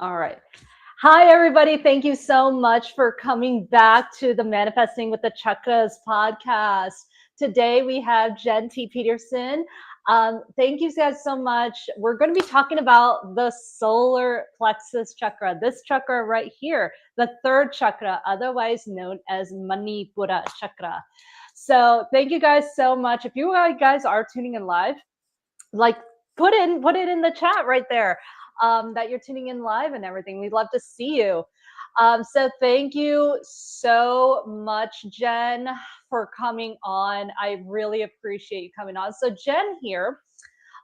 All right. Hi, everybody. Thank you so much for coming back to the Manifesting with the Chakras podcast. Today we have Jenn T Peterson. Thank you guys so much. We're going to be talking about the solar plexus chakra, this chakra right here, the third chakra, otherwise known as Manipura chakra. So thank you guys so much. If you guys are tuning in live, like put it in the chat right there, that you're tuning in live and everything. We'd love to see you. So thank you so much, Jenn, for coming on. I really appreciate you coming on. So Jenn here,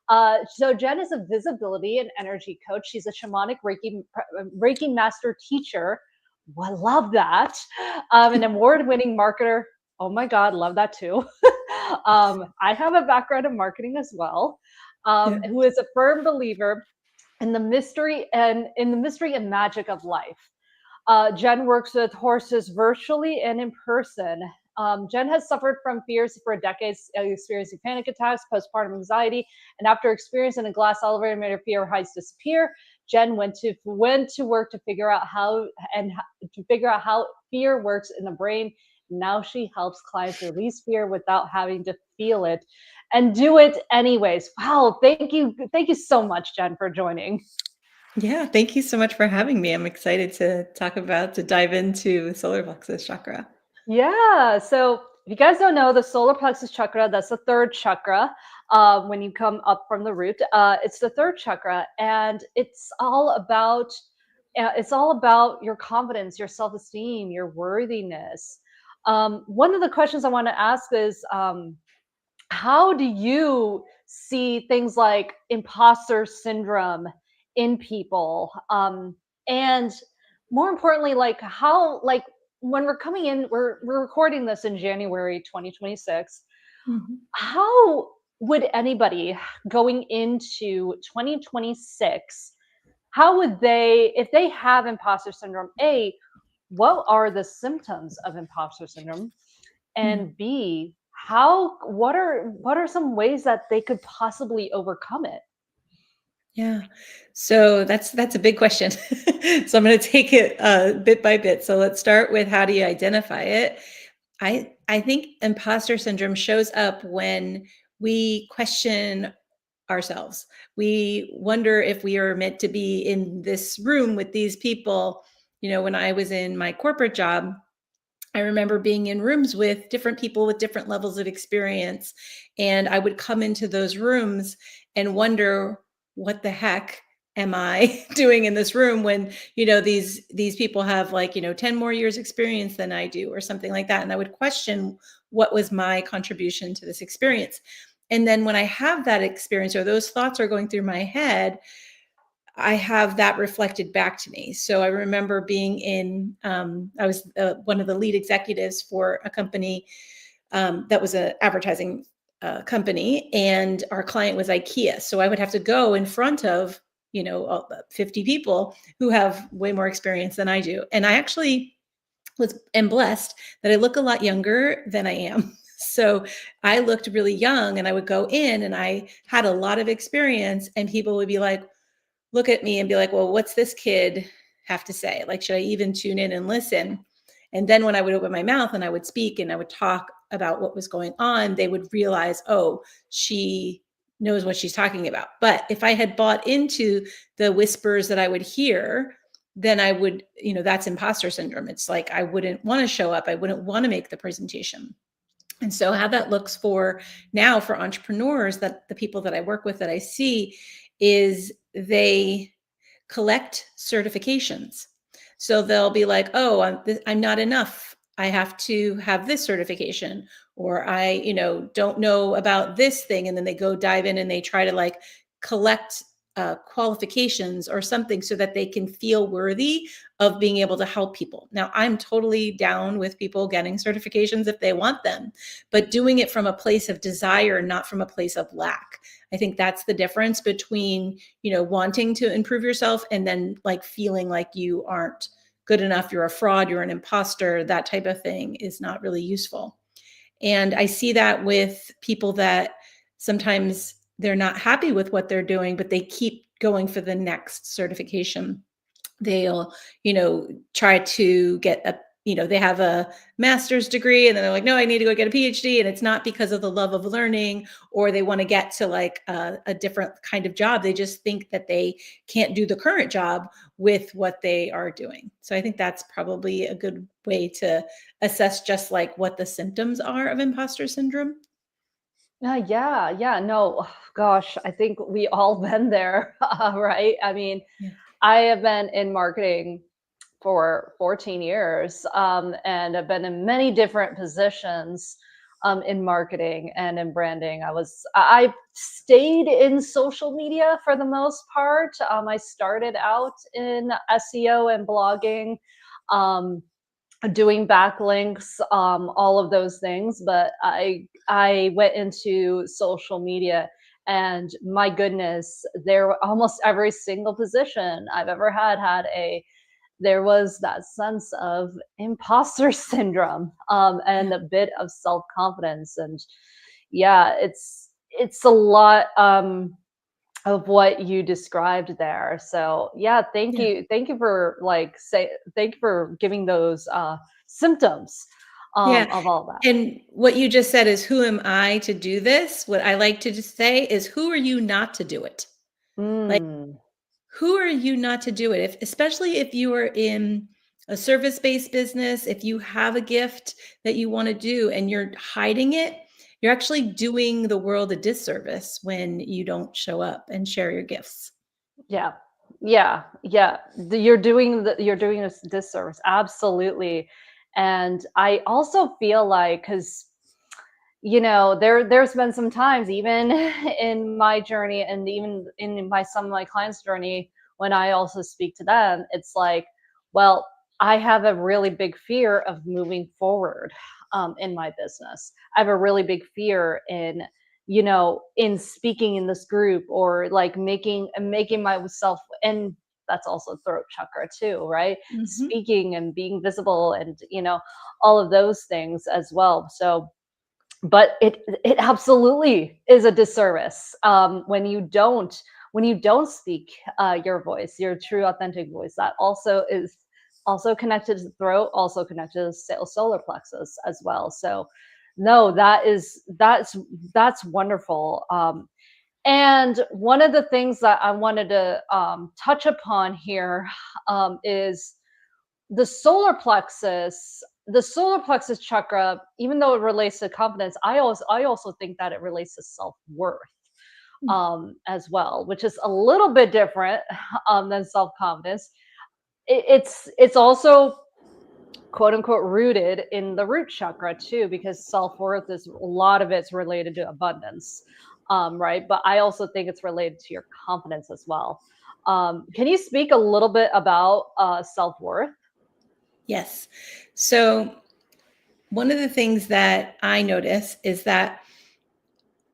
so Jenn is a visibility and energy coach. She's a shamanic Reiki Master Teacher. Well, I love that. An award-winning marketer. Oh my God, love that too. I have a background in marketing as well. Who is a firm believer in the mystery and magic of life. Jenn works with horses virtually and in person. Jenn has suffered from fears for decades, experiencing panic attacks, postpartum anxiety, and after experiencing a glass elevator made her fear of heights disappear. Jenn went to work to figure out how fear works in the brain. Now she helps clients release fear without having to feel it and do it anyways. Wow, thank you so much, Jenn, for joining. Yeah, thank you so much for having me. I'm excited to dive into solar plexus chakra. Yeah, so if you guys don't know, the solar plexus chakra, that's the third chakra. When you come up from the root, it's the third chakra, and it's all about your confidence, your self-esteem, your worthiness. One of the questions I want to ask is, how do you see things like imposter syndrome in people? And more importantly, like how, like when we're coming in, we're recording this in January 2026. Mm-hmm. How would anybody going into 2026, how would they, if they have imposter syndrome, what are the symptoms of imposter syndrome? And B, what are some ways that they could possibly overcome it? Yeah, so that's a big question. So I'm going to take it bit by bit. So let's start with, how do you identify it? I think imposter syndrome shows up when we question ourselves. We wonder if we are meant to be in this room with these people. You know, when I was in my corporate job, I remember being in rooms with different people with different levels of experience. And I would come into those rooms and wonder, what the heck am I doing in this room when, you know, these people have, like, you know, 10 more years experience than I do, or something like that. And I would question, what was my contribution to this experience? And then when I have that experience, or those thoughts are going through my head, I have that reflected back to me. So I remember being in, I was one of the lead executives for a company that was an advertising company, and our client was IKEA. So I would have to go in front of, you know, 50 people who have way more experience than I do. And I actually am blessed that I look a lot younger than I am. So I looked really young, and I would go in and I had a lot of experience, and people would be like, look at me and be like, well, what's this kid have to say? Like, should I even tune in and listen? And then when I would open my mouth and I would speak and I would talk about what was going on, they would realize, oh, she knows what she's talking about. But if I had bought into the whispers that I would hear, then I would, you know, that's imposter syndrome. It's like, I wouldn't want to show up. I wouldn't want to make the presentation. And so how that looks for now for entrepreneurs, that the people that I work with, that I see, is they collect certifications. So they'll be like, oh, I'm not enough. I have to have this certification, or I, you know, don't know about this thing. And then they go dive in and they try to like collect qualifications or something so that they can feel worthy of being able to help people. Now, I'm totally down with people getting certifications if they want them, but doing it from a place of desire, not from a place of lack. I think that's the difference between, you know, wanting to improve yourself and then like feeling like you aren't good enough, you're a fraud, you're an imposter. That type of thing is not really useful. And I see that with people that sometimes they're not happy with what they're doing, but they keep going for the next certification. they'll, try to get they have a master's degree and then they're like, no, I need to go get a PhD. And it's not because of the love of learning, or they want to get to like a different kind of job. They just think that they can't do the current job with what they are doing. So I think that's probably a good way to assess just like what the symptoms are of imposter syndrome. Yeah. No, gosh, I think we all been there, right? I mean, Yeah. I have been in marketing for 14 years, and I've been in many different positions in marketing and in branding. I stayed in social media for the most part. I started out in SEO and blogging. Um, Doing backlinks, all of those things, but I went into social media, and my goodness, there almost every single position I've ever had a there was that sense of imposter syndrome, and Yeah. a bit of self-confidence. And yeah, it's a lot of what you described there. So yeah, Yeah. thank you for thank you for giving those symptoms Yeah. of all that. And what you just said is, who am I to do this? What I like to just say is, who are you not to do it? Like, Mm, who are you not to do it? Especially if you are in a service-based business, if you have a gift that you want to do and you're hiding it, you're actually doing the world a disservice when you don't show up and share your gifts. yeah, yeah. You're doing this disservice, absolutely. And I also feel like, because there's been some times, even in my journey and even in my some of my clients' journey, when I also speak to them, it's like, well, I have a really big fear of moving forward in my business. I have a really big fear in speaking in this group, or like making myself, and that's also throat chakra too, right? Mhm. Speaking and being visible, and all of those things as well. So but it absolutely is a disservice when you don't speak your voice, your true authentic voice. That also is also connected to the throat, also connected to the solar plexus as well. So no, that's wonderful. And one of the things that I wanted to touch upon here is the solar plexus chakra. Even though it relates to confidence, I also think that it relates to self-worth Mm. as well, which is a little bit different than self-confidence. It's also quote unquote rooted in the root chakra too, because self-worth is, a lot of it's related to abundance, right? But I also think it's related to your confidence as well. Can you speak a little bit about self-worth? Yes. So one of the things that I notice is that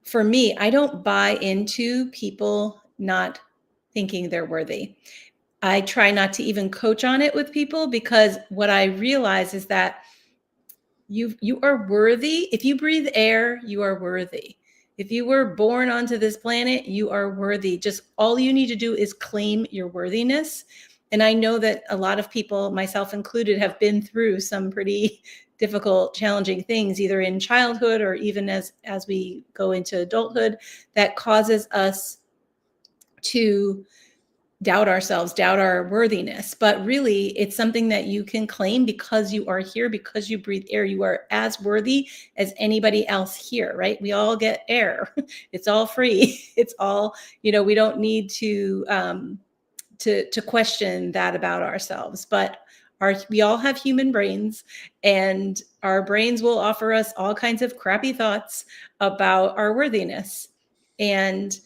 for me, I don't buy into people not thinking they're worthy. I try not to even coach on it with people, because what I realize is that you are worthy. If you breathe air, you are worthy. If you were born onto this planet, you are worthy. Just all you need to do is claim your worthiness. And I know that a lot of people, myself included, have been through some pretty difficult, challenging things, either in childhood or even as we go into adulthood, that causes us to doubt ourselves, doubt our worthiness. But really, it's something that you can claim because you are here, because you breathe air. You are as worthy as anybody else here, right? We all get air. It's all free. It's all, we don't need to question that about ourselves. But we all have human brains, and our brains will offer us all kinds of crappy thoughts about our worthiness. And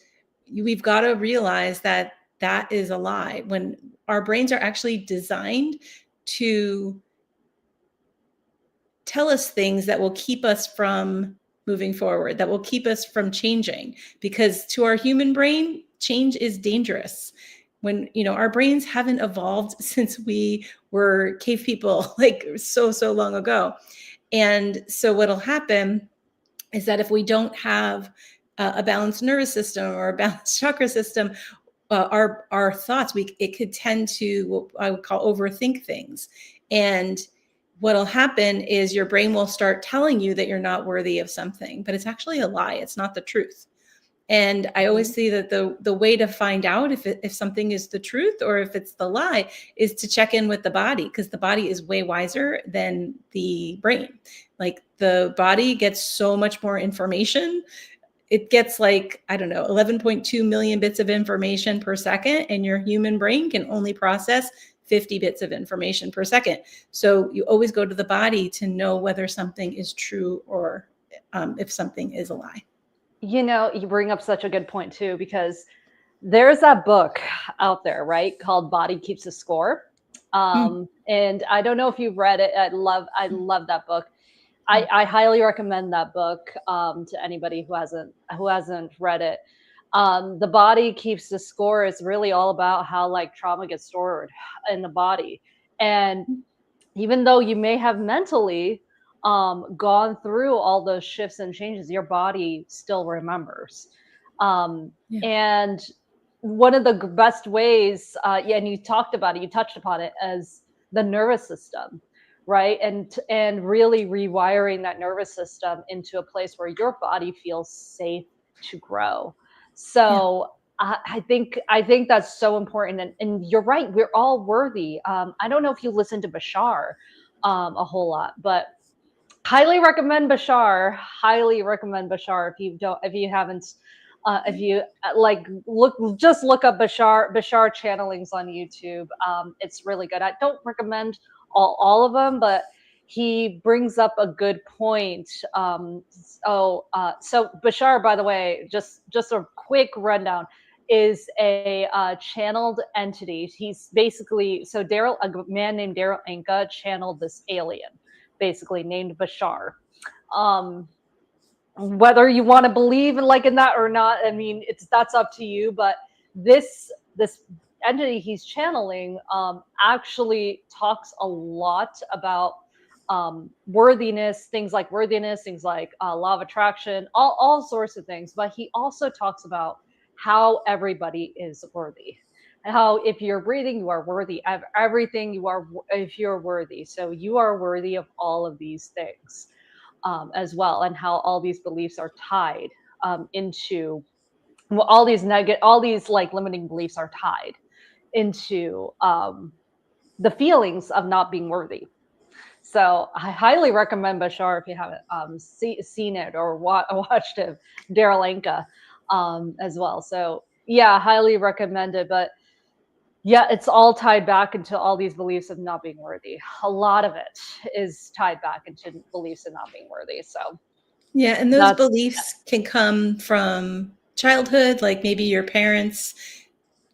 we've got to realize that that is a lie. When our brains are actually designed to tell us things that will keep us from moving forward, that will keep us from changing, because to our human brain, change is dangerous. When our brains haven't evolved since we were cave people, like so long ago. And so what'll happen is that if we don't have a balanced nervous system or a balanced chakra system, our thoughts, it could tend to what I would call overthink things. And what'll happen is your brain will start telling you that you're not worthy of something, but it's actually a lie. It's not the truth. And I always see that the way to find out if something is the truth or if it's the lie is to check in with the body, because the body is way wiser than the brain. Like the body gets so much more information. It gets like, I don't know, 11.2 million bits of information per second, and your human brain can only process 50 bits of information per second. So you always go to the body to know whether something is true or if something is a lie. You know, you bring up such a good point too, because there's that book out there, right, called Body Keeps the Score. And I don't know if you've read it. I love that book. I highly recommend that book to anybody who hasn't read it. The Body Keeps the Score is really all about how like trauma gets stored in the body. And even though you may have mentally gone through all those shifts and changes, your body still remembers. And one of the best ways, and you talked about it, you touched upon it, as the nervous system, right? And really rewiring that nervous system into a place where your body feels safe to grow. So I think that's so important. And you're right, we're all worthy. I don't know if you listen to Bashar a whole lot, but highly recommend Bashar. Highly recommend Bashar if you haven't, if you like, look up Bashar channelings on YouTube. It's really good. I don't recommend all of them, but he brings up a good point. So Bashar, by the way, just a quick rundown, is a channeled entity. He's basically, so a man named Daryl Anka channeled this alien, basically named Bashar. Whether you want to believe in that or not, I mean, that's up to you. But this entity he's channeling actually talks a lot about worthiness, things like law of attraction, all sorts of things. But he also talks about how everybody is worthy. How if you're breathing, you are worthy of everything. If you're worthy, so you are worthy of all of these things as well, and how all these beliefs are tied into all these like limiting beliefs are tied into the feelings of not being worthy. So I highly recommend Bashar if you haven't seen it or watched it, Daryl Anka as well. So yeah, highly recommend it. But yeah, it's all tied back into all these beliefs of not being worthy. A lot of it is tied back into beliefs of not being worthy. So yeah, and those beliefs can come from childhood, like maybe your parents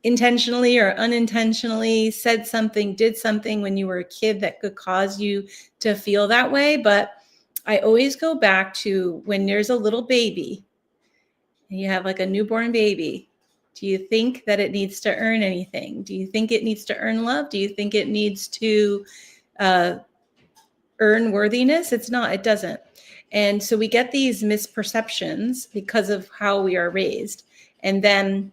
intentionally or unintentionally said something, did something when you were a kid that could cause you to feel that way. But I always go back to when there's a little baby and you have like a newborn baby. Do you think that it needs to earn anything? Do you think it needs to earn love? Do you think it needs to earn worthiness? It's not, it doesn't. And so we get these misperceptions because of how we are raised. And then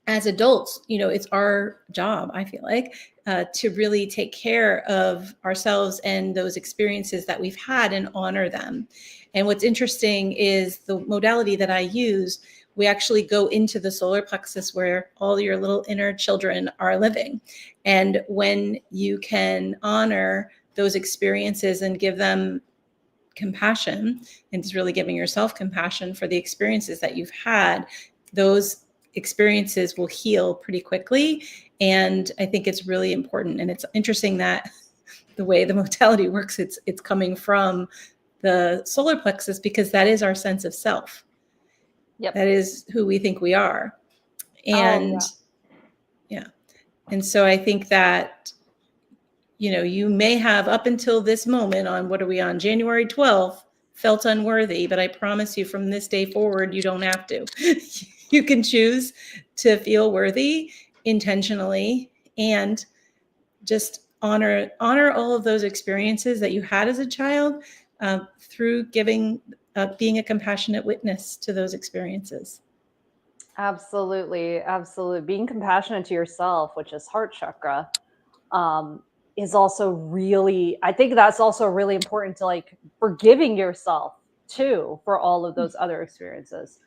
as adults, it's our job, I feel like, to really take care of ourselves and those experiences that we've had and honor them. And what's interesting is the modality that I use, we actually go into the solar plexus where all your little inner children are living. And when you can honor those experiences and give them compassion, and it's really giving yourself compassion for the experiences that you've had, those experiences will heal pretty quickly. And I think it's really important. And it's interesting that the way the modality works, it's coming from the solar plexus, because that is our sense of self. Yep. That is who we think we are. And and so I think that, you may have up until this moment on, what are we on, January 12th, felt unworthy, but I promise you from this day forward, you don't have to. You can choose to feel worthy intentionally and just honor all of those experiences that you had as a child through being a compassionate witness to those experiences. Absolutely, absolutely. Being compassionate to yourself, which is heart chakra, um, is also really, I think that's also really important to like forgiving yourself too for all of those other experiences.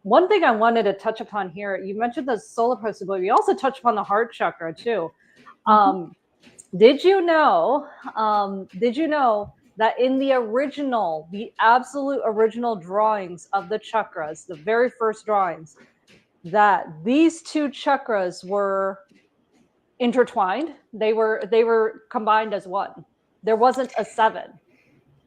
One thing I wanted to touch upon here, you mentioned the solar plexus, but we also touched upon the heart chakra too. Mhm. Um, did you know? Did you know that in the absolute original drawings of the chakras, the very first drawings, that these two chakras were intertwined? They were combined as one. There wasn't a seven.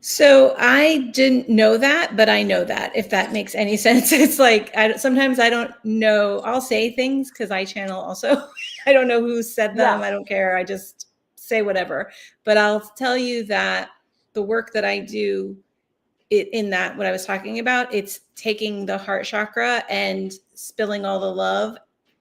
So I didn't know that, but I know that, if that makes any sense. It's like sometimes I don't know. I'll say things because I channel also. I don't know who said them. Yes. I don't care. I just say whatever. But I'll tell you that the work that I do in that, what I was talking about, it's taking the heart chakra and spilling all the love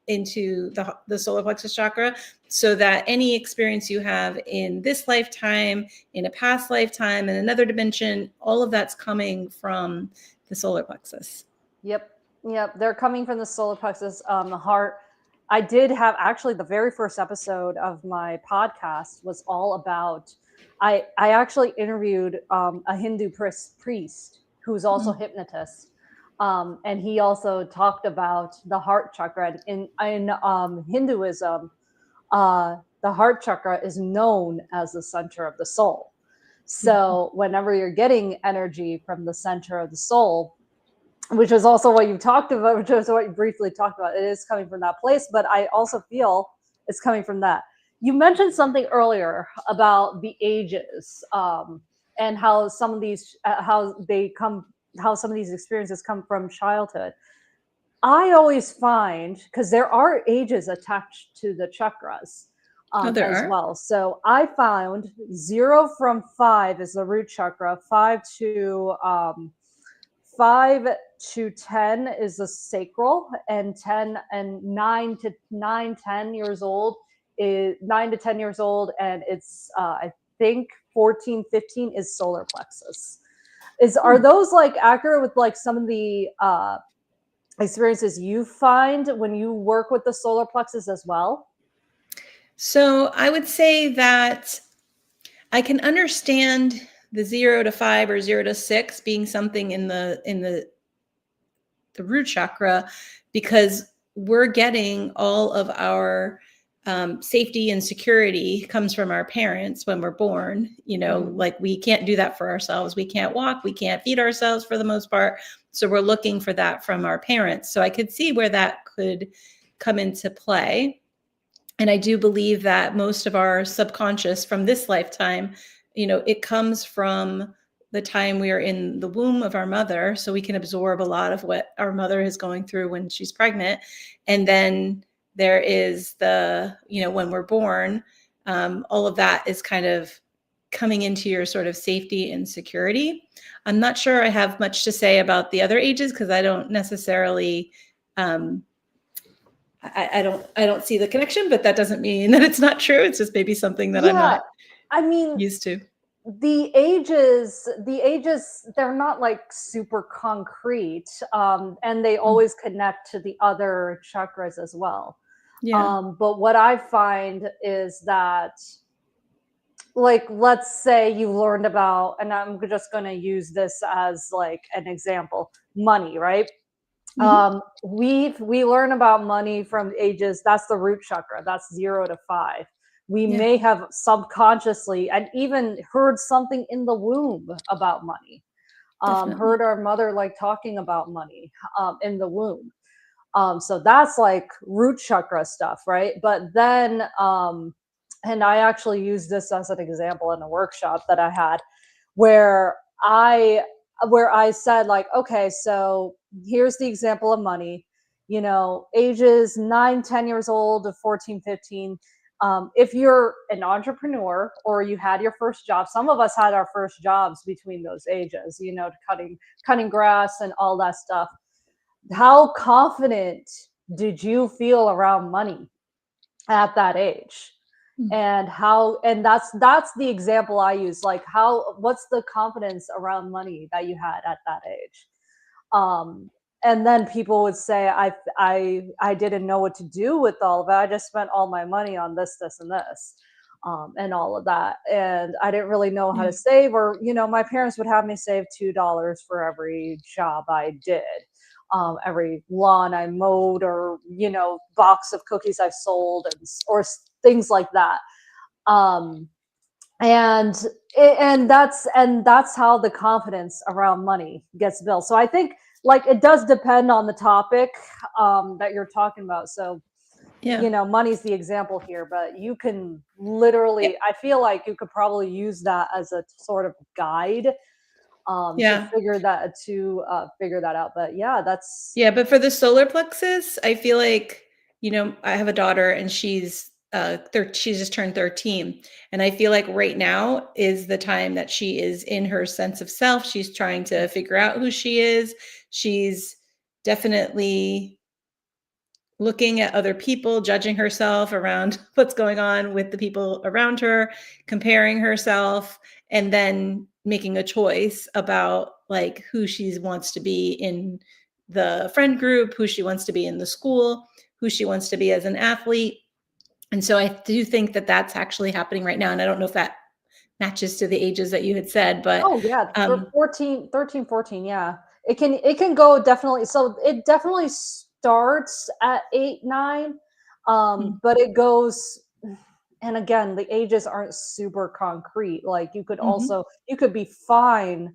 into the solar plexus chakra, so that any experience you have in this lifetime, in a past lifetime, in another dimension, all of that's coming from the solar plexus. Yep. Yep. They're coming from the solar plexus, the heart. I did have actually the very first episode of my podcast was all about. I actually interviewed a Hindu priest who's also Mm. hypnotist, and he also talked about the heart chakra. In Hinduism, the heart chakra is known as the center of the soul. So whenever you're getting energy from the center of the soul, which is also what you talked about, which is what you briefly talked about. It is coming from that place, but I also feel it's coming from that. You mentioned something earlier about the ages, and how some of these, how some of these experiences come from childhood. I always find, because there are ages attached to the chakras, Oh, there as are? well. So I found 0 from 5 is the root chakra, 5 to 10 is the sacral, and 10 and 9 to 10 years old is 9 to 10 years old, and it's I think 14, 15 is solar plexus. Are Hmm. those like accurate with like some of the experiences you find when you work with the solar plexus as well? So I would say that I can understand the 0 to 5 or 0 to 6 being something in the root chakra, because we're getting all of our safety and security comes from our parents when we're born. Like, we can't do that for ourselves. We can't walk, we can't feed ourselves for the most part. So we're looking for that from our parents. So I could see where that could come into play. And I do believe that most of our subconscious from this lifetime, it comes from the time we are in the womb of our mother. So we can absorb a lot of what our mother is going through when she's pregnant. And then there is when we're born, all of that is kind of coming into your sort of safety and security. I'm not sure I have much to say about the other ages, because I don't necessarily, I don't see the connection, but that doesn't mean that it's not true. It's just maybe something that I'm Yeah, not I mean, used to. the ages, they're not like super concrete, and they Mm. always connect to the other chakras as well. Yeah. But what I find is that, like, let's say you learned about, and I'm just going to use this as like an example, money, right? Mhm. We learn about money from ages, that's the root chakra, that's 0 to 5. We Yeah, may have subconsciously and even heard something in the womb about money, definitely. heard our mother like talking about money in the womb. So that's like root chakra stuff, right? But then, and I actually used this as an example in a workshop that I had, where I where I said, like, okay, so here's the example of money, ages 9, 10 years old to 14, 15. If you're an entrepreneur or you had your first job, some of us had our first jobs between those ages, cutting grass and all that stuff. How confident did you feel around money at that age? Mm. And that's the example I use. Like, what's the confidence around money that you had at that age? and then people would say, I didn't know what to do with all of it. I just spent all my money on this, and this, and all of that. And I didn't really know how Yeah. to save, or, my parents would have me save $2 for every job I did, every lawn I mowed, or, box of cookies I sold, or things like that. Um, and that's how the confidence around money gets built. So I think, like, it does depend on the topic that you're talking about. So Yeah. money's the example here, but you can literally, I feel like you could probably use that as a sort of guide, to Yeah. figure that out. But yeah, that's Yeah, but for the solar plexus, I feel like, I have a daughter and she's just turned 13. And I feel like right now is the time that she is in her sense of self. She's trying to figure out who she is. She's definitely looking at other people, judging herself around what's going on with the people around her, comparing herself, and then making a choice about like who she wants to be in the friend group, who she wants to be in the school, who she wants to be as an athlete. And so I do think that that's actually happening right now. And I don't know if that matches to the ages that you had said, but Oh yeah, 14, 13, 14. Yeah. It can go, definitely. So it definitely starts at 8, 9. mm, But it goes, and again, the ages aren't super concrete. Like, mhm, you could be fine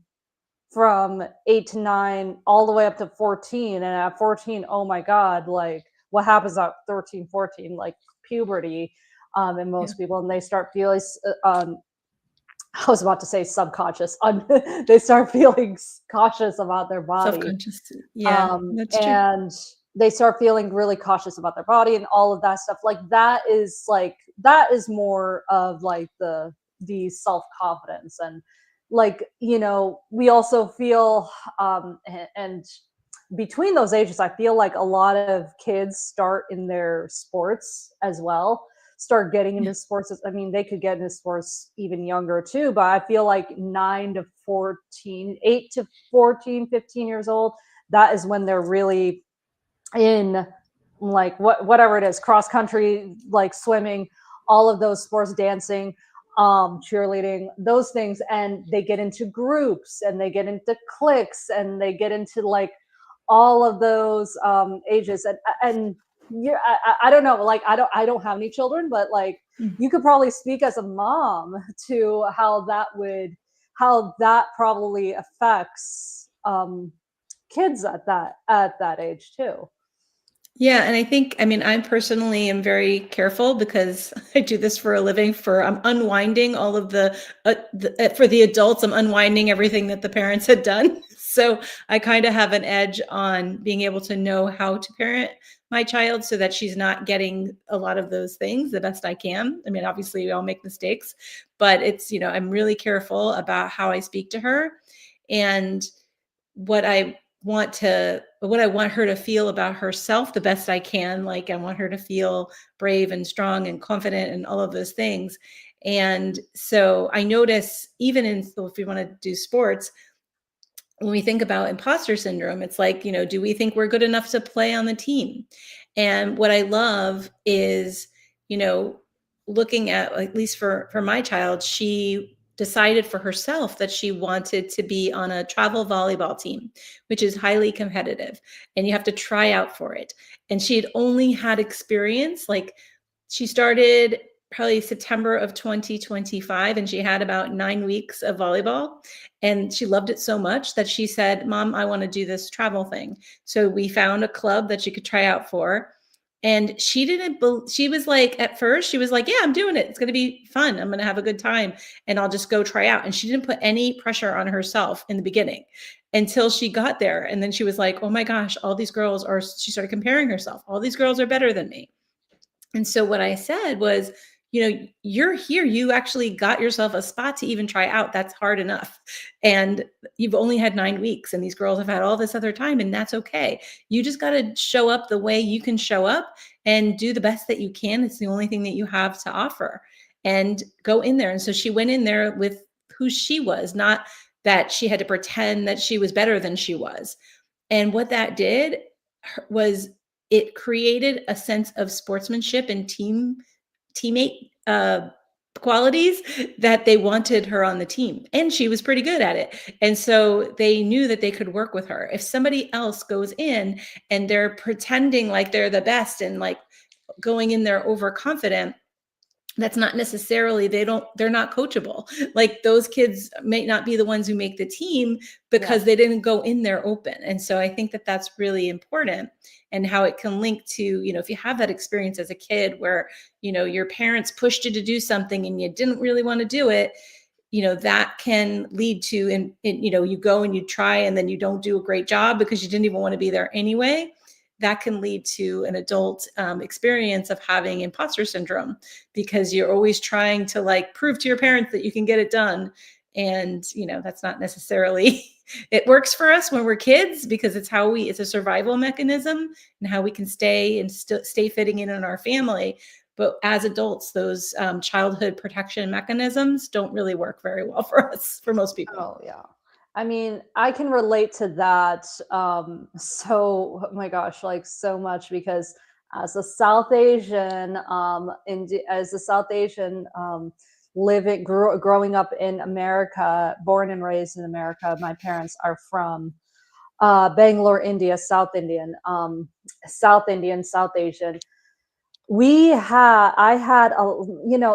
from 8 to 9 all the way up to 14, and at 14, oh my god, like, what happens at 13, 14? Like, puberty, in yeah, most people, and they start feeling, I was about to say subconscious. They start feeling cautious about their body, self-conscious. Yeah, that's true. and they start feeling really cautious about their body and all of that stuff. That is more of like the self confidence, and, like, we also feel, and between those ages, I feel like a lot of kids start in their sports as well, start getting Yeah. into sports. I mean, they could get into sports even younger too, but I feel like 9 to 14, 8 to 14, 15 years old, that is when they're really in, like, whatever it is, cross country, like swimming, all of those sports, dancing, cheerleading, those things, and they get into groups, and they get into cliques, and they get into, like, all of those ages, and yeah, I don't know, like, I don't have any children, but, like, Mm. you could probably speak as a mom to how that probably affects kids at that age too. Yeah, and I think, I mean, I personally am very careful because I do this for a living. I'm unwinding all of for the adults, I'm unwinding everything that the parents had done. So I kind of have an edge on being able to know how to parent my child so that she's not getting a lot of those things the best I can. I mean, obviously we all make mistakes, but I'm really careful about how I speak to her and what I want her to feel about herself the best I can. Like, I want her to feel brave and strong and confident and all of those things. And so I notice, even if we want to do sports, when we think about imposter syndrome, it's like, do we think we're good enough to play on the team? And what I love is, you know, looking at least for my child, she decided for herself that she wanted to be on a travel volleyball team, which is highly competitive, and you have to try out for it. And she had only had experience, like, she started probably September of 2025, and she had about 9 weeks of volleyball. And she loved it so much that she said, Mom, I want to do this travel thing. So we found a club that she could try out for. And she was like, at first, she was like, yeah, I'm doing it. It's going to be fun. I'm going to have a good time and I'll just go try out. And she didn't put any pressure on herself in the beginning until she got there. And then she was like, oh my gosh, she started comparing herself. All these girls are better than me. And so what I said was, you're here. You actually got yourself a spot to even try out. That's hard enough. And you've only had 9 weeks, and these girls have had all this other time, and that's okay. You just got to show up the way you can show up and do the best that you can. It's the only thing that you have to offer, and go in there. And so she went in there with who she was, not that she had to pretend that she was better than she was. And what that did was it created a sense of sportsmanship and teammate qualities that they wanted her on the team, and she was pretty good at it. And so they knew that they could work with her. If somebody else goes in and they're pretending like they're the best and like going in there overconfident, that's not necessarily, they're not coachable. Like those kids may not be the ones who make the team because they didn't go in there open. And so I think that that's really important, and how it can link to, if you have that experience as a kid where, your parents pushed you to do something and you didn't really want to do it, that can lead to, you go and you try and then you don't do a great job because you didn't even want to be there anyway. That can lead to an adult experience of having imposter syndrome, because you're always trying to like prove to your parents that you can get it done. And, that's not necessarily, it works for us when we're kids because it's a survival mechanism and how we can stay fitting in our family. But as adults, those childhood protection mechanisms don't really work very well for us, for most people. Oh, yeah. I mean, I can relate to that. So, oh my gosh, like so much, because as a South Asian, growing up in America, born and raised in America, my parents are from Bangalore, India, South Indian, South Asian. I had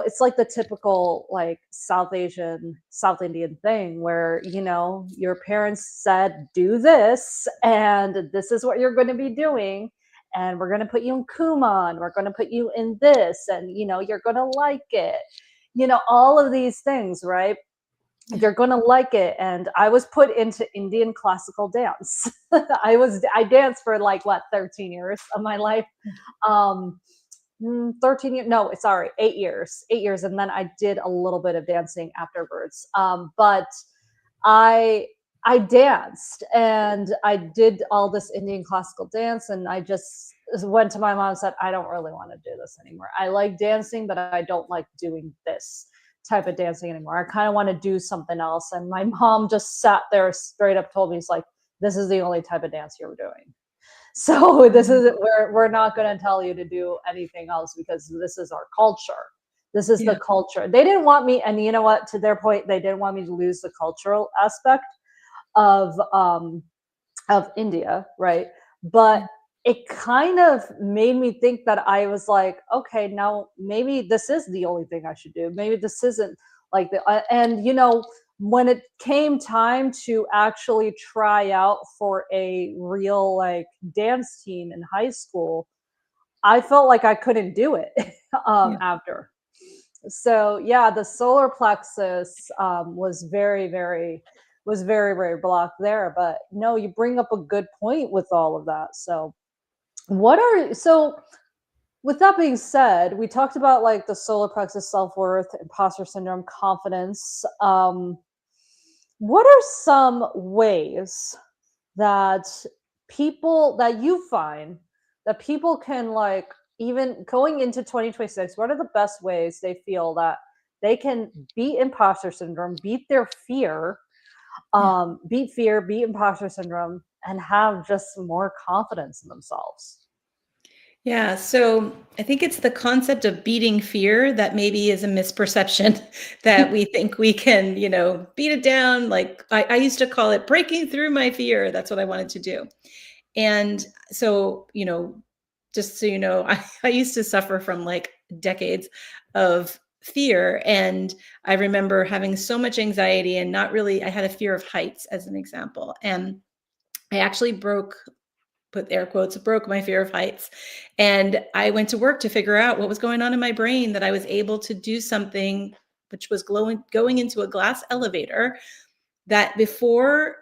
it's like the typical like South Indian thing where, your parents said, do this, and this is what you're going to be doing. And we're going to put you in Kumon. We're going to put you in this, and, you're going to like it. All of these things, right? You're going to like it. And I was put into Indian classical dance. I danced for like 13 years of my life. 13 years, no, sorry, 8 years. And then I did a little bit of dancing afterwards. But I danced and I did all this Indian classical dance, and I just went to my mom and said, I don't really want to do this anymore. I like dancing, but I don't like doing this type of dancing anymore. I kind of want to do something else. And my mom just sat there, straight up told me, it's like, this is the only type of dance you're doing. So this is we're not going to tell you to do anything else, because this is our culture. This is the culture. They didn't want me, and you know what, to their point, they didn't want me to lose the cultural aspect of India, right? But it kind of made me think that I was like, okay, now maybe this is the only thing I should do. Maybe this isn't like and when it came time to actually try out for a real like dance team in high school, I felt like I couldn't do it after. So yeah, the solar plexus was very, very blocked there. But no, you bring up a good point with all of that. So with that being said, we talked about like the solar plexus, self-worth, imposter syndrome, confidence. What are some ways that you find that people can, like, even going into 2026, what are the best ways they feel that they can beat imposter syndrome, beat their fear, beat imposter syndrome, and have just more confidence in themselves? Yeah, so I think it's the concept of beating fear that maybe is a misperception that we think we can, beat it down. Like I used to call it breaking through my fear. That's what I wanted to do. And so, just so you know, I used to suffer from like decades of fear. And I remember having so much anxiety and I had a fear of heights as an example. And I actually put air quotes, broke my fear of heights. And I went to work to figure out what was going on in my brain, that I was able to do something which was going into a glass elevator, that before,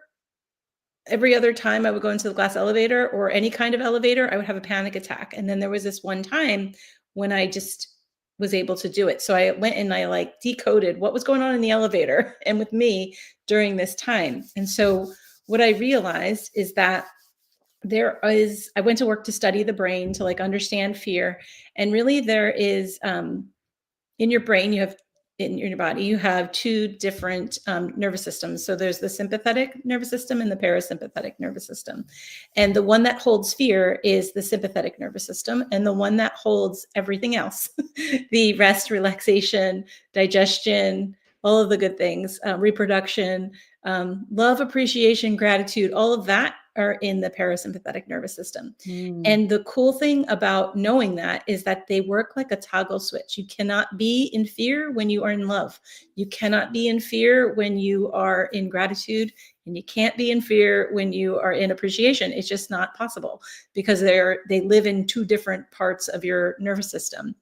every other time I would go into the glass elevator or any kind of elevator, I would have a panic attack. And then there was this one time when I just was able to do it. So I went and I like decoded what was going on in the elevator and with me during this time. And so what I realized is that I went to work to study the brain, to like understand fear. And really there is, in your brain, you have in your body, you have two different nervous systems. So there's the sympathetic nervous system and the parasympathetic nervous system. And the one that holds fear is the sympathetic nervous system. And the one that holds everything else, the rest, relaxation, digestion, all of the good things, reproduction, love, appreciation, gratitude, all of that are in the parasympathetic nervous system. And the cool thing about knowing that is that they work like a toggle switch. You cannot be in fear when you are in love. You cannot be in fear when you are in gratitude, and you can't be in fear when you are in appreciation. It's just not possible because they live in two different parts of your nervous system.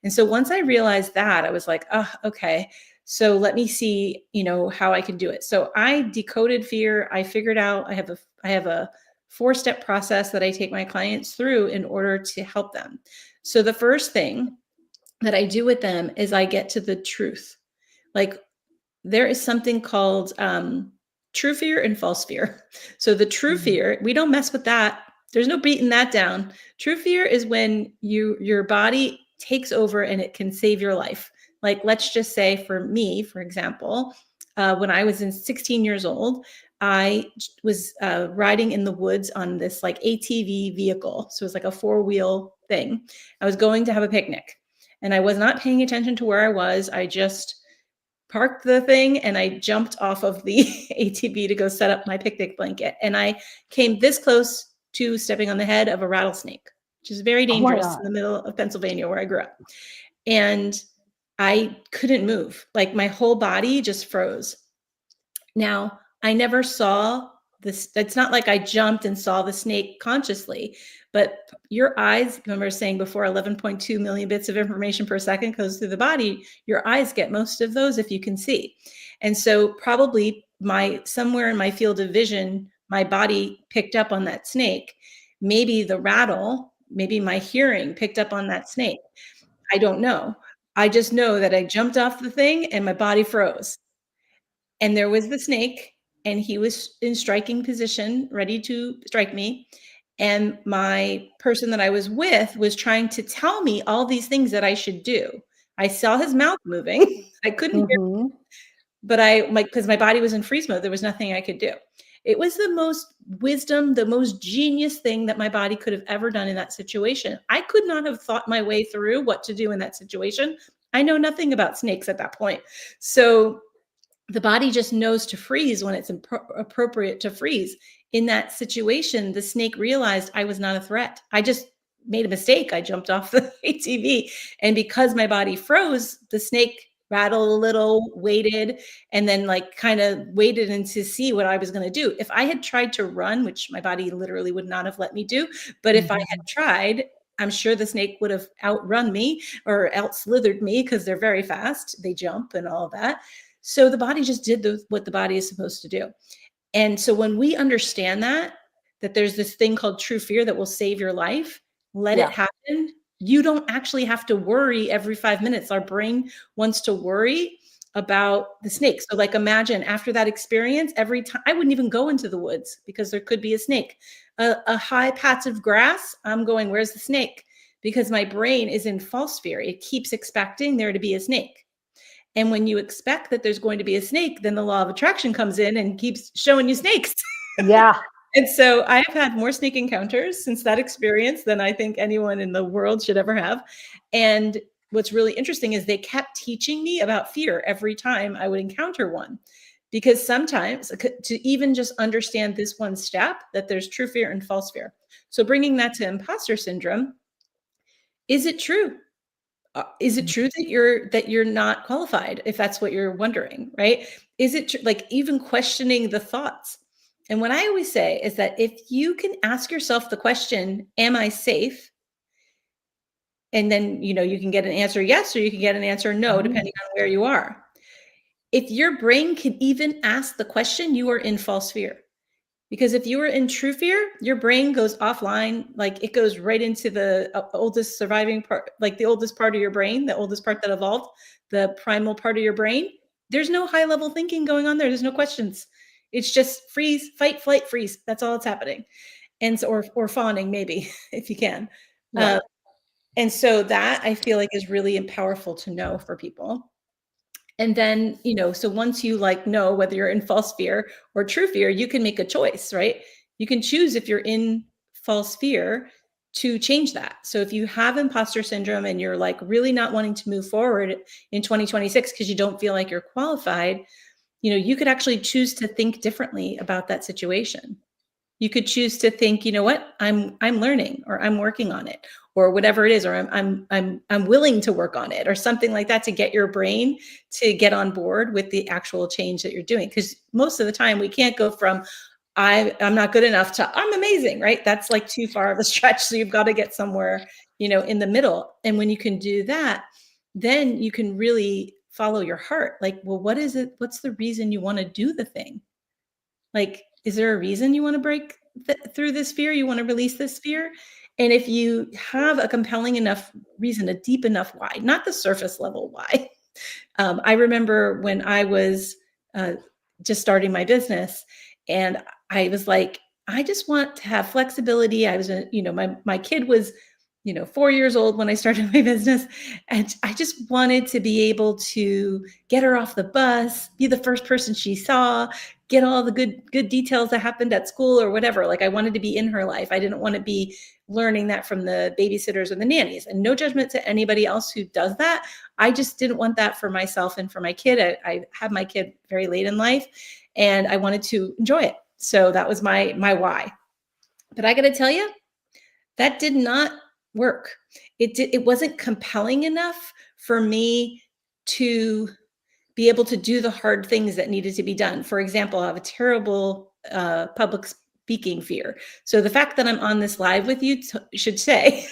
And so once I realized that, I was like, oh, okay. So let me see, how I can do it. So I decoded fear. I figured out I have a 4-step process that I take my clients through in order to help them. So the first thing that I do with them is I get to the truth. Like, there is something called true fear and false fear. So the true fear, we don't mess with that. There's no beating that down. True fear is when your body takes over and it can save your life. Like, let's just say for me, for example, when I was 16 years old, I was riding in the woods on this like ATV vehicle. So it was like a 4-wheel thing. I was going to have a picnic and I was not paying attention to where I was. I just parked the thing and I jumped off of the ATV to go set up my picnic blanket. And I came this close to stepping on the head of a rattlesnake, which is very dangerous in the middle of Pennsylvania where I grew up. And I couldn't move. Like, my whole body just froze. Now, I never saw this. It's not like I jumped and saw the snake consciously, but your eyes, remember saying before, 11.2 million bits of information per second goes through the body. Your eyes get most of those if you can see. And so probably somewhere in my field of vision, my body picked up on that snake. Maybe the rattle, maybe my hearing picked up on that snake. I don't know. I just know that I jumped off the thing and my body froze. And there was the snake, and he was in striking position, ready to strike me. And my person that I was with was trying to tell me all these things that I should do. I saw his mouth moving. I couldn't hear him, but because my body was in freeze mode, there was nothing I could do. It was the most wisdom, the most genius thing that my body could have ever done in that situation. I could not have thought my way through what to do in that situation. I know nothing about snakes at that point. So the body just knows to freeze when it's appropriate to freeze. In that situation, the snake realized I was not a threat. I just made a mistake. I jumped off the ATV. And because my body froze, the snake rattled a little, waited, and then kind of waited and to see what I was going to do. If I had tried to run, which my body literally would not have let me do, but if I had tried, I'm sure the snake would have outrun me or outslithered me because they're very fast. They jump and all that. So the body just did what the body is supposed to do. And so when we understand that there's this thing called true fear that will save your life, let it happen. You don't actually have to worry every 5 minutes. Our brain wants to worry about the snake. So imagine after that experience, every time I wouldn't even go into the woods because there could be a snake. A high patch of grass, I'm going, where's the snake? Because my brain is in false fear. It keeps expecting there to be a snake. And when you expect that there's going to be a snake, then the law of attraction comes in and keeps showing you snakes. Yeah. And so I've had more snake encounters since that experience than I think anyone in the world should ever have. And what's really interesting is they kept teaching me about fear every time I would encounter one. Because sometimes to even just understand this one step, that there's true fear and false fear. So bringing that to imposter syndrome, is it true? Is it true that you're not qualified, if that's what you're wondering, right? Is it even questioning the thoughts? And what I always say is that if you can ask yourself the question, am I safe? And then, you can get an answer yes, or you can get an answer no, depending on where you are. If your brain can even ask the question, you are in false fear. Because if you are in true fear, your brain goes offline, it goes right into the oldest surviving part, the oldest part of your brain, the oldest part that evolved, the primal part of your brain. There's no high level thinking going on there. There's no questions. It's just freeze, fight, flight, freeze. That's all that's happening. And so, or fawning maybe, if you can. Yeah. And so that I feel like is really powerful to know for people. And then, so once you like know whether you're in false fear or true fear, you can make a choice, right? You can choose if you're in false fear to change that. So if you have imposter syndrome and you're like really not wanting to move forward in 2026 because you don't feel like you're qualified, you could actually choose to think differently about that situation. You could choose to think, you know what, I'm learning, or I'm working on it, or whatever it is, or I'm willing to work on it, or something like that, to get your brain to get on board with the actual change that you're doing. Because most of the time we can't go from I'm not good enough to I'm amazing, right? That's like too far of a stretch. So you've got to get somewhere, in the middle. And when you can do that, then you can really follow your heart. Like, well, what is it? What's the reason you want to do the thing? Like, is there a reason you want to break through this fear? You want to release this fear? And if you have a compelling enough reason, a deep enough why, not the surface level why. I remember when I was just starting my business, and I was like, I just want to have flexibility. I was, my kid was, 4 years old when I started my business. And I just wanted to be able to get her off the bus, be the first person she saw, get all the good details that happened at school or whatever. Like, I wanted to be in her life. I didn't want to be learning that from the babysitters or the nannies. And no judgment to anybody else who does that. I just didn't want that for myself and for my kid. I had my kid very late in life, and I wanted to enjoy it. So that was my why. But I got to tell you, that did not work. It wasn't compelling enough for me to be able to do the hard things that needed to be done. For example, I have a terrible public speaking fear. So the fact that I'm on this live with you should say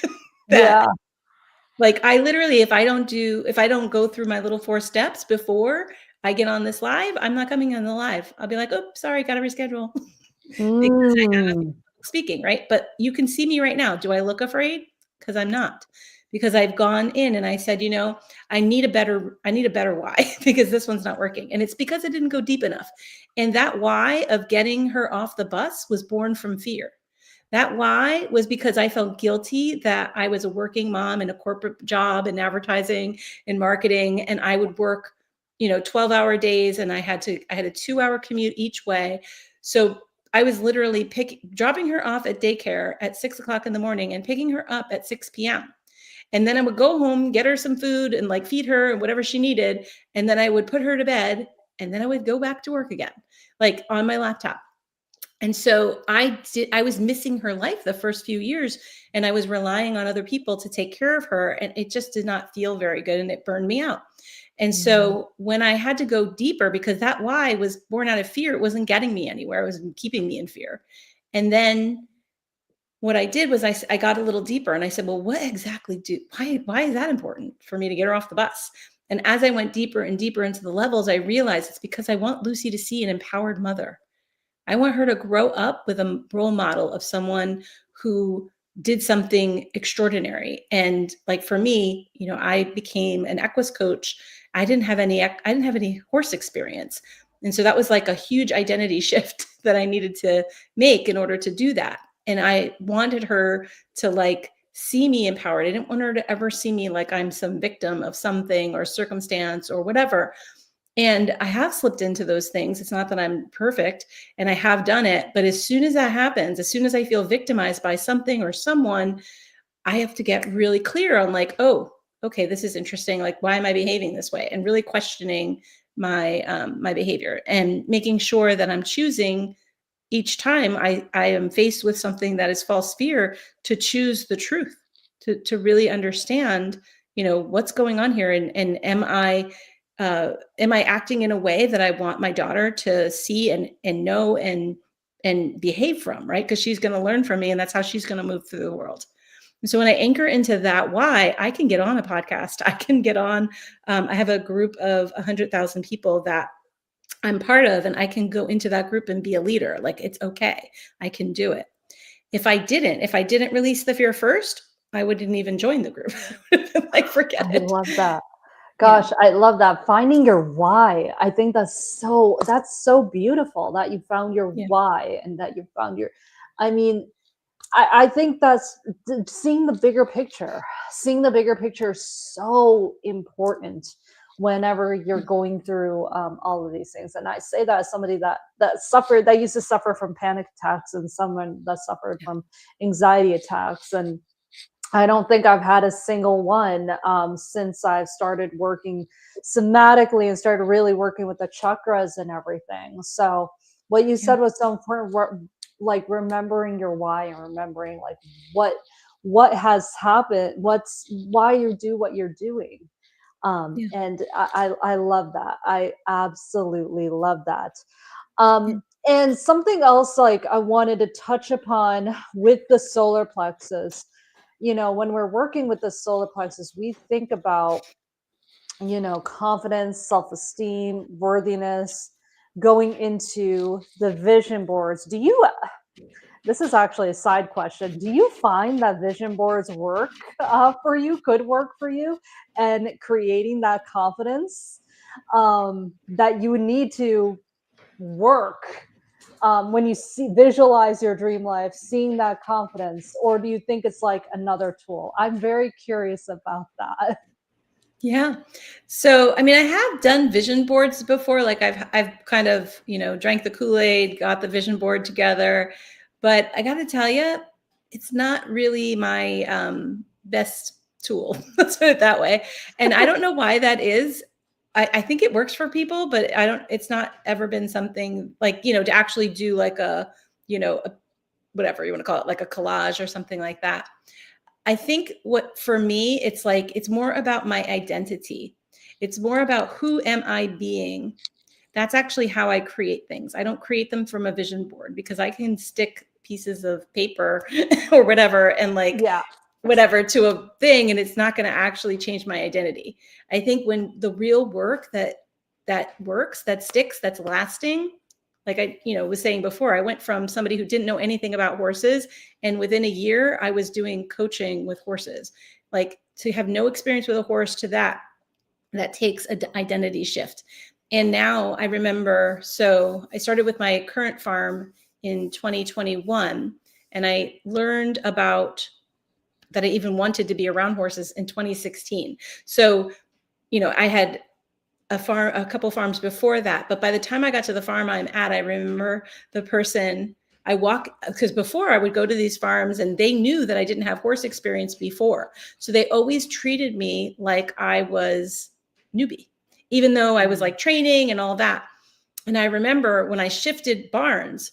that, like, I literally, if I don't go through my little 4 steps before I get on this live, I'm not coming on the live. I'll be like, oh, sorry, got to reschedule because I got to speaking, right? But you can see me right now. Do I look afraid? Because I'm not. Because I've gone in and I said, I need a better why, because this one's not working. And it's because I didn't go deep enough. And that why of getting her off the bus was born from fear. That why was because I felt guilty that I was a working mom in a corporate job in advertising and marketing, and I would work, 12-hour days, and I had a 2-hour commute each way. So I was literally dropping her off at daycare at 6 o'clock in the morning and picking her up at 6 p.m. And then I would go home, get her some food and like feed her and whatever she needed. And then I would put her to bed, and then I would go back to work again, like on my laptop. And so I was missing her life the first few years, and I was relying on other people to take care of her. And it just did not feel very good, and it burned me out. And so when I had to go deeper, because that why was born out of fear, it wasn't getting me anywhere. It was keeping me in fear. And then what I did was I got a little deeper, and I said, well, what exactly why is that important for me to get her off the bus? And as I went deeper and deeper into the levels, I realized it's because I want Lucy to see an empowered mother. I want her to grow up with a role model of someone who did something extraordinary. And like for me, I became an equus coach. I didn't have any horse experience. And so that was like a huge identity shift that I needed to make in order to do that. And I wanted her to like see me empowered. I didn't want her to ever see me like I'm some victim of something or circumstance or whatever. And I have slipped into those things. It's not that I'm perfect, and I have done it. But as soon as that happens, as soon as I feel victimized by something or someone, I have to get really clear on like, oh, okay, this is interesting. Like, why am I behaving this way? And really questioning my my behavior, and making sure that I'm choosing each time I am faced with something that is false fear, to choose the truth, to really understand, what's going on here. And am I acting in a way that I want my daughter to see and know and behave from, right? Because she's going to learn from me, and that's how she's going to move through the world. And so when I anchor into that why, I can get on a podcast. I can get on, I have a group of 100,000 people that I'm part of, and I can go into that group and be a leader. Like, it's okay. I can do it. If I didn't release the fear first, I wouldn't even join the group. Like, forget it. I love that. Gosh, I love that. Finding your why. I think that's so beautiful that you found your why, and that you found your, I think that's seeing the bigger picture. Seeing the bigger picture is so important. whenever you're going through all of these things. And I say that as somebody that used to suffer from panic attacks, and someone that suffered from anxiety attacks. And I don't think I've had a single one since I've started working somatically and started really working with the chakras and everything. So what you said was so important, like remembering your why and remembering like what has happened, why you do what you're doing. And I love that. I absolutely love that. And something else like I wanted to touch upon with the solar plexus, when we're working with the solar plexus, we think about, confidence, self-esteem, worthiness, going into the vision boards. This is actually a side question. Do you find that vision boards work for you, could work for you, and creating that confidence that you would need to work when you visualize your dream life, seeing that confidence? Or do you think it's like another tool? I'm very curious about that. Yeah. So, I mean, I have done vision boards before. Like I've kind of, drank the Kool-Aid, got the vision board together, but I got to tell you, it's not really my best tool. Let's put it that way. And I don't know why that is. I think it works for people, but it's not ever been something like, to actually do like whatever you want to call it, like a collage or something like that. I think for me, it's more about my identity. It's more about who am I being? That's actually how I create things. I don't create them from a vision board because I can stick pieces of paper or whatever and whatever to a thing, and it's not going to actually change my identity. I think when the real work that works, that sticks, that's lasting, like I, was saying before, I went from somebody who didn't know anything about horses, and within a year I was doing coaching with horses. Like, to have no experience with a horse to that takes an identity shift. And now I remember, so I started with my current farm in 2021, and I learned about that I even wanted to be around horses in 2016. So, I had a couple farms before that, but by the time I got to the farm I'm at, I remember the person because before I would go to these farms and they knew that I didn't have horse experience before. So they always treated me like I was newbie, even though I was like training and all that. And I remember when I shifted barns,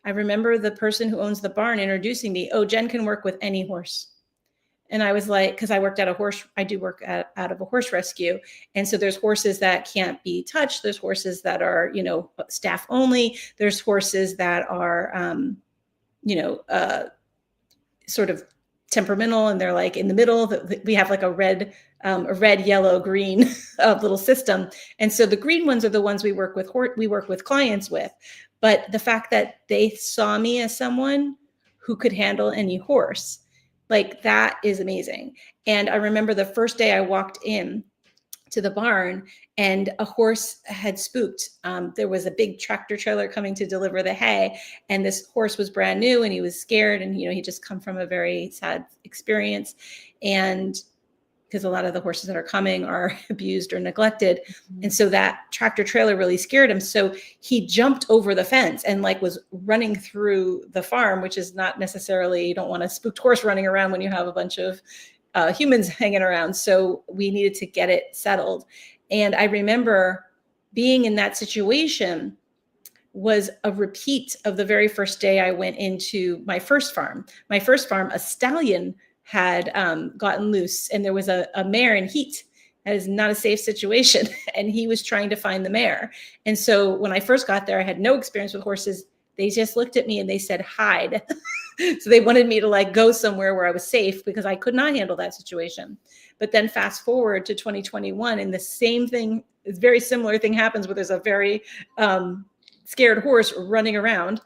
I remember the person who owns the barn introducing me, "Oh, Jenn can work with any horse." And I was like, because I work out of a horse rescue. And so there's horses that can't be touched. There's horses that are, staff only. There's horses that are, sort of temperamental, and they're like in the middle. We have like a red, yellow, green little system. And so the green ones are the ones we work with clients with. But the fact that they saw me as someone who could handle any horse, like, that is amazing. And I remember the first day I walked in to the barn and a horse had spooked. There was a big tractor trailer coming to deliver the hay, and this horse was brand new and he was scared, and he just come from a very sad experience, and because a lot of the horses that are coming are abused or neglected. Mm-hmm. And so that tractor trailer really scared him. So he jumped over the fence and was running through the farm, which is not necessarily, you don't want a spooked horse running around when you have a bunch of humans hanging around. So we needed to get it settled. And I remember being in that situation was a repeat of the very first day I went into my first farm. My first farm, a stallion had gotten loose, and there was a mare in heat. That is not a safe situation. And he was trying to find the mare. And so when I first got there, I had no experience with horses. They just looked at me and they said, "Hide." So they wanted me to go somewhere where I was safe, because I could not handle that situation. But then fast forward to 2021, and the same thing, a very similar thing happens, where there's a very scared horse running around.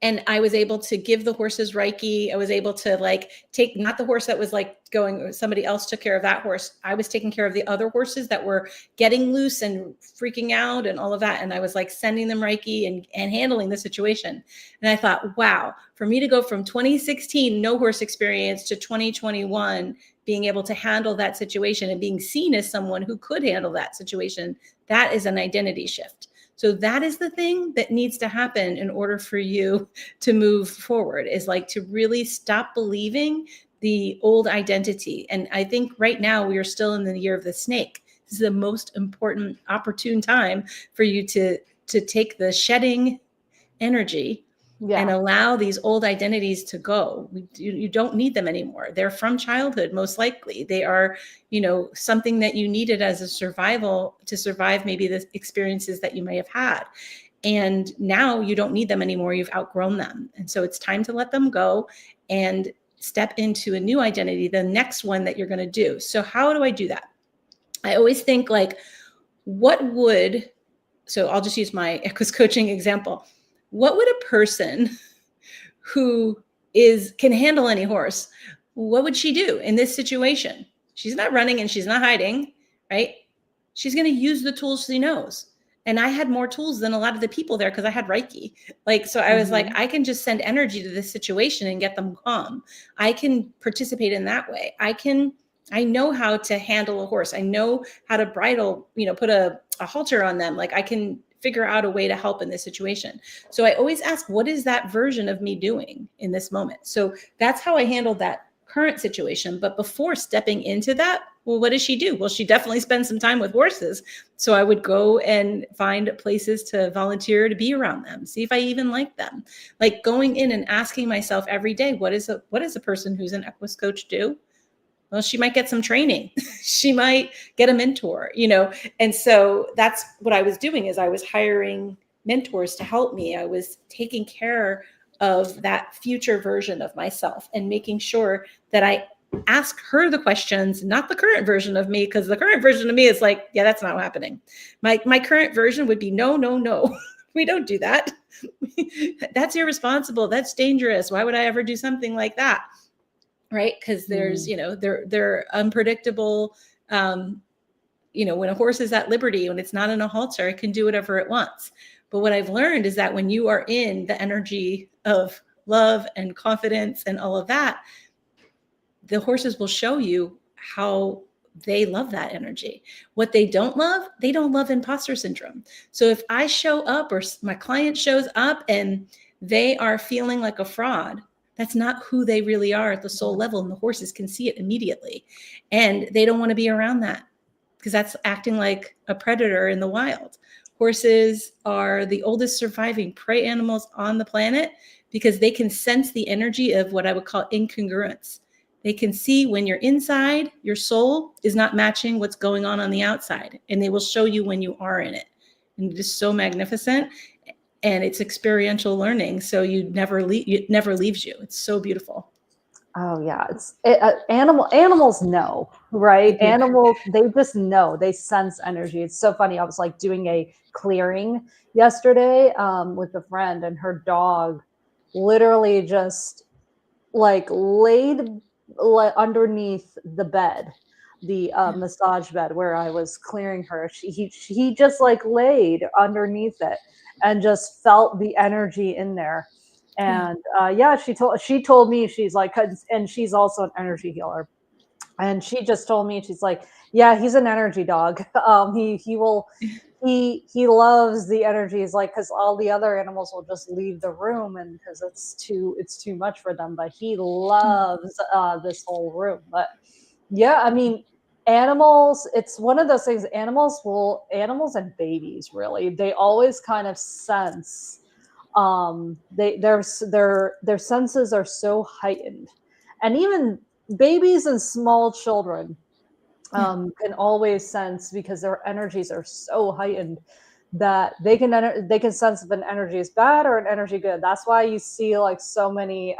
And I was able to give the horses Reiki. I was able to like take, not the horse that was like going, somebody else took care of that horse. I was taking care of the other horses that were getting loose and freaking out and all of that. And I was like sending them Reiki and handling the situation. And I thought, wow, for me to go from 2016, no horse experience, to 2021, being able to handle that situation and being seen as someone who could handle that situation, that is an identity shift. So that is the thing that needs to happen in order for you to move forward, is like to really stop believing the old identity. And I think right now we are still in the year of the snake. This is the most important, opportune time for you to take the shedding energy and allow these old identities to go. You don't need them anymore. They're from childhood, most likely. They are, something that you needed as a survival to survive maybe the experiences that you may have had. And now you don't need them anymore. You've outgrown them. And so it's time to let them go and step into a new identity, the next one that you're going to do. So how do I do that? I always think like, so I'll just use my Equus coaching example. What would a person who can handle any horse, what would she do in this situation? She's not running and she's not hiding, right? She's going to use the tools she knows. And I had more tools than a lot of the people there because I had Reiki. So I was like, I can just send energy to this situation and get them calm. I can participate in that way. I know how to handle a horse. I know how to bridle, put a halter on them. Like I can figure out a way to help in this situation. So I always ask, what is that version of me doing in this moment? So that's how I handled that current situation. But before stepping into that, well, what does she do? Well, she definitely spends some time with horses. So I would go and find places to volunteer to be around them, see if I even like them. Like going in and asking myself every day, what does a person who's an Equus coach do? Well, she might get some training. She might get a mentor, And so that's what I was doing, is I was hiring mentors to help me. I was taking care of that future version of myself and making sure that I ask her the questions, not the current version of me, because the current version of me is like, yeah, that's not happening. My current version would be, no, we don't do that. That's irresponsible. That's dangerous. Why would I ever do something like that? Right? Because there's, they're unpredictable. When a horse is at liberty, when it's not in a halter, it can do whatever it wants. But what I've learned is that when you are in the energy of love and confidence and all of that, the horses will show you how they love that energy. What they don't love imposter syndrome. So if I show up or my client shows up and they are feeling like a fraud, that's not who they really are at the soul level. And the horses can see it immediately. And they don't want to be around that because that's acting like a predator in the wild. Horses are the oldest surviving prey animals on the planet because they can sense the energy of what I would call incongruence. They can see when you're inside, your soul is not matching what's going on the outside. And they will show you when you are in it. And it is so magnificent. And it's experiential learning. So it never leaves you. It's so beautiful. Oh yeah. Animals know, right? Animals, they just know, they sense energy. It's so funny. I was like doing a clearing yesterday with a friend, and her dog literally just like laid underneath the bed, the massage bed where I was clearing her. He just like laid underneath it and just felt the energy in there. And she told me, she's like, and she's also an energy healer, and she just told me, she's like, yeah, he's an energy dog. He loves the energies, like, because all the other animals will just leave the room, and because it's too much for them, but he loves this whole room. But yeah, I mean, animals, it's one of those things. Animals and babies, really, they always kind of sense, their senses are so heightened. And even babies and small children can always sense, because their energies are so heightened, that they can sense if an energy is bad or an energy good. That's why you see like so many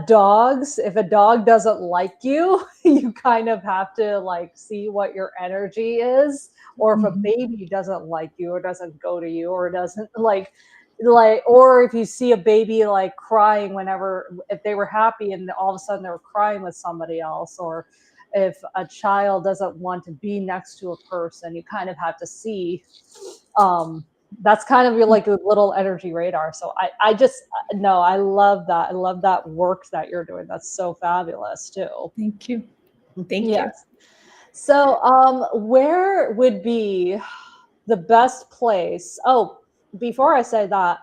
dogs. If a dog doesn't like you, you kind of have to like see what your energy is. Or if a baby doesn't like you or doesn't go to you or doesn't like, like, or if you see a baby like crying if they were happy and all of a sudden they were crying with somebody else, or if a child doesn't want to be next to a person, you kind of have to see, that's kind of like a little energy radar. So I just, no, I love that. I love that work that you're doing. That's so fabulous too. Thank you. Thank you. Yes. So, where would be the best place? Oh, before I say that,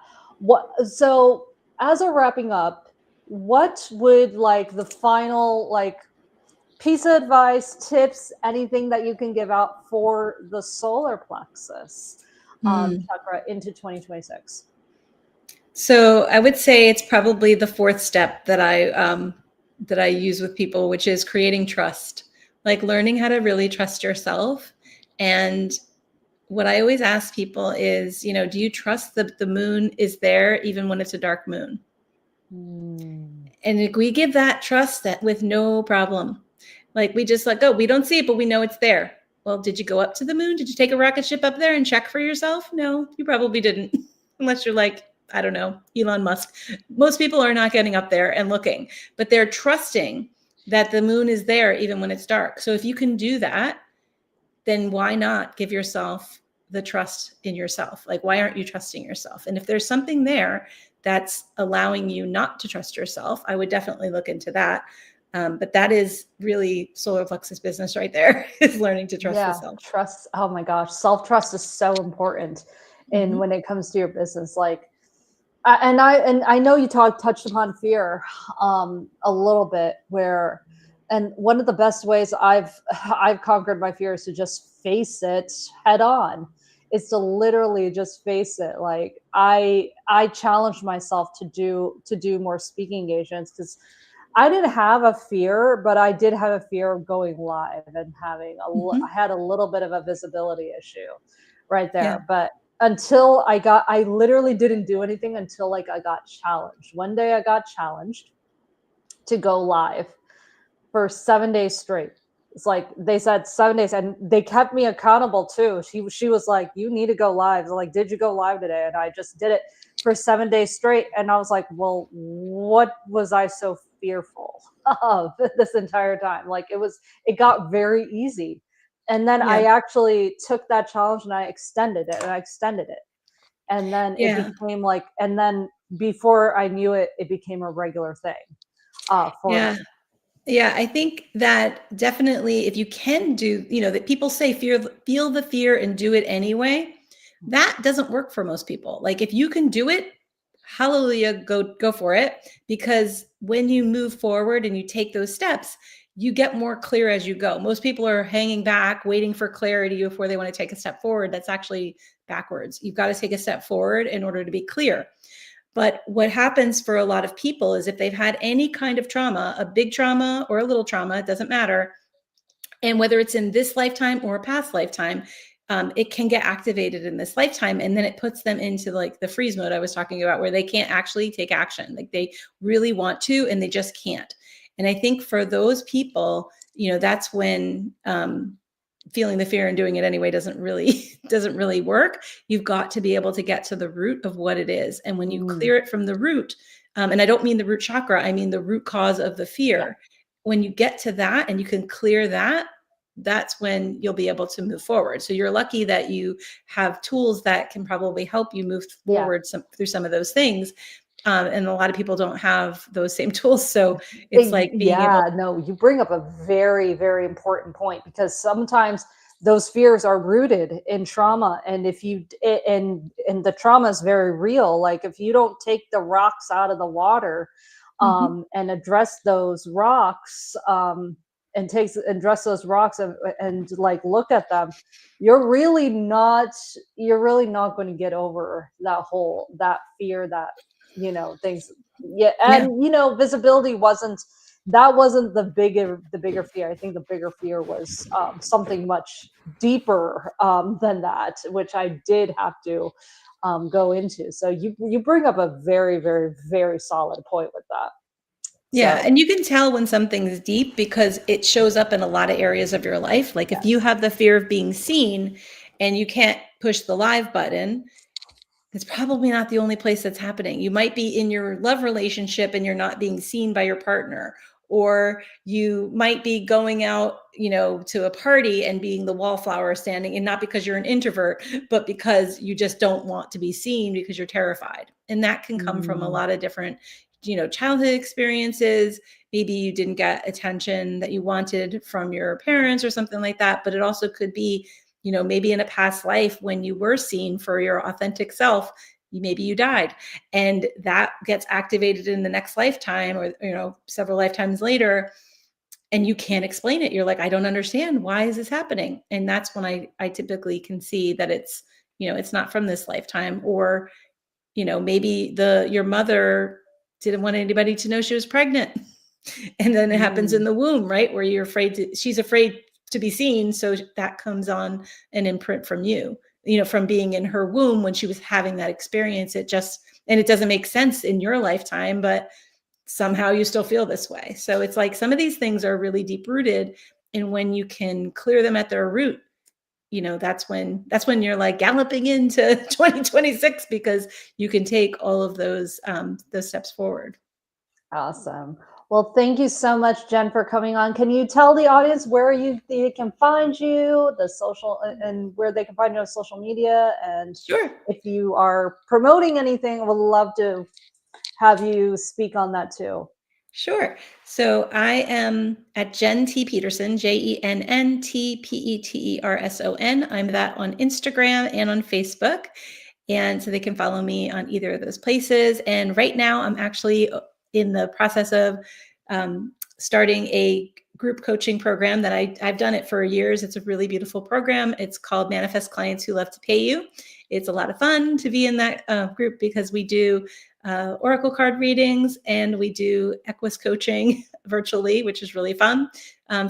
so as we're wrapping up, what would like the final like piece of advice, tips, anything that you can give out for the solar plexus chakra into 2026? So I would say it's probably the fourth step that I use with people, which is creating trust, like learning how to really trust yourself. And what I always ask people is, you know, do you trust that the moon is there even when it's a dark moon? And if we give that trust, that with no problem, like we just let go, we don't see it, but we know it's there. Well, did you go up to the moon? Did you take a rocket ship up there and check for yourself? No, you probably didn't, unless you're like, I don't know, Elon Musk. Most people are not getting up there and looking, but they're trusting that the moon is there even when it's dark. So if you can do that, then why not give yourself the trust in yourself? Like, why aren't you trusting yourself? And if there's something there that's allowing you not to trust yourself, I would definitely look into that. But that is really solar plexus business right there, is learning to trust yourself. Trust. Oh my gosh. Self-trust is so important when it comes to your business. Like, I know you touched upon fear a little bit, and one of the best ways I've conquered my fear is to just face it head on. It's to literally just face it. Like I challenged myself to do more speaking engagements, because I didn't have a fear, but I did have a fear of going live and having I had a little bit of a visibility issue right there. Yeah. But until I literally didn't do anything until like I got challenged. One day I got challenged to go live for 7 days straight. It's like they said 7 days, and they kept me accountable too. She was like, you need to go live. Like, did you go live today? And I just did it for 7 days straight. And I was like, well, what was I so fearful of this entire time? Like it got very easy. And then I actually took that challenge and I extended it. And then it became like, and then before I knew it, it became a regular thing for me. Yeah, I think that definitely, if you can do, you know, that people say feel the fear and do it anyway, that doesn't work for most people. Like if you can do it, hallelujah, go for it. Because when you move forward and you take those steps, you get more clear as you go. Most people are hanging back, waiting for clarity before they want to take a step forward. That's actually backwards. You've got to take a step forward in order to be clear. But what happens for a lot of people is if they've had any kind of trauma, a big trauma or a little trauma, it doesn't matter. And whether it's in this lifetime or a past lifetime, it can get activated in this lifetime. And then it puts them into like the freeze mode I was talking about, where they can't actually take action. Like they really want to, and they just can't. And I think for those people, you know, that's when feeling the fear and doing it anyway doesn't really work. You've got to be able to get to the root of what it is. And when you clear it from the root, and I don't mean the root chakra, I mean the root cause of the fear. When you get to that and you can clear that, that's when you'll be able to move forward. So you're lucky that you have tools that can probably help you move forward through some of those things. And a lot of people don't have those same tools. So it's like being able. No, you bring up a very, very important point, because sometimes those fears are rooted in trauma. And if you, and the trauma is very real. Like if you don't take the rocks out of the water, and address those rocks, address those rocks and like look at them, you're really not going to get over that fear, that, you know, things. And you know, visibility wasn't the bigger fear. I think the bigger fear was something much deeper than that, which I did have to go into. So you bring up a very, very, very solid point with that. Yeah. And you can tell when something's deep because it shows up in a lot of areas of your life. Like if you have the fear of being seen and you can't push the live button, It's probably not the only place that's happening. You might be in your love relationship and you're not being seen by your partner, or you might be going out, to a party and being the wallflower standing, and not because you're an introvert, but because you just don't want to be seen because you're terrified. And that can come from a lot of different, childhood experiences. Maybe you didn't get attention that you wanted from your parents or something like that, but it also could be, maybe in a past life when you were seen for your authentic self, maybe you died, and that gets activated in the next lifetime, or, several lifetimes later, and you can't explain it. You're like, I don't understand. Why is this happening? And that's when I typically can see that it's, it's not from this lifetime, or, maybe your mother didn't want anybody to know she was pregnant. And then it happens in the womb, right? Where she's afraid to be seen. So that comes on an imprint from you, from being in her womb when she was having that experience. And it doesn't make sense in your lifetime, but somehow you still feel this way. So it's like some of these things are really deep rooted. And when you can clear them at their root, that's when you're like galloping into 2026, because you can take all of those steps forward. Awesome. Well, thank you so much, Jenn, for coming on. Can you tell the audience where they can find you, the social, and where they can find you on social media? And Sure. if you are promoting anything, we'd love to have you speak on that too. Sure. So I am at Jenn T Peterson, JENN TPETERSON. I'm that on Instagram and on Facebook. And so they can follow me on either of those places. And right now I'm actually in the process of starting a group coaching program that I've done it for years. It's a really beautiful program. It's called Manifest Clients Who Love to Pay You. It's a lot of fun to be in that group, because we do oracle card readings, and we do Equus coaching virtually, which is really fun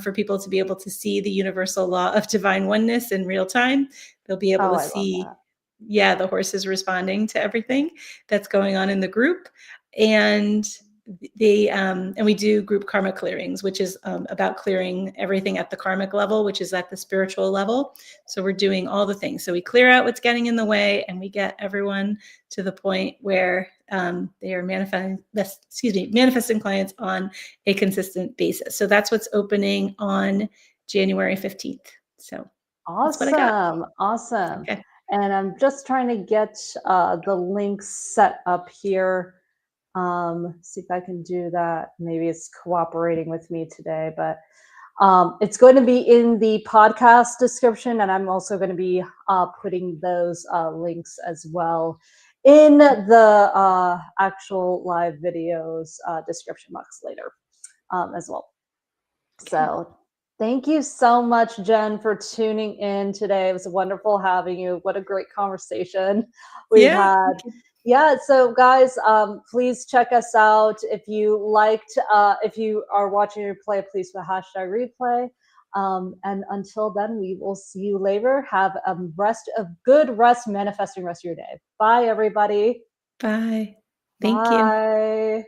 for people to be able to see the universal law of divine oneness in real time. They'll be able to see, the horses responding to everything that's going on in the group. And we do group karma clearings, which is about clearing everything at the karmic level, which is at the spiritual level. So we're doing all the things. So we clear out what's getting in the way, and we get everyone to the point where they are manifesting clients on a consistent basis. So that's what's opening on January 15th. So awesome. Awesome. Okay. And I'm just trying to get the links set up here. See if I can do that. Maybe it's cooperating with me today, but it's going to be in the podcast description, and I'm also going to be putting those links as well in the actual live videos description box later as well. Okay. So thank you so much, Jenn, for tuning in today. It was wonderful having you. What a great conversation we had. Yeah, so guys, please check us out. If you if you are watching a replay, please put #replay. And until then, we will see you later. Have a good manifesting rest of your day. Bye, everybody. Bye. Thank you. Bye.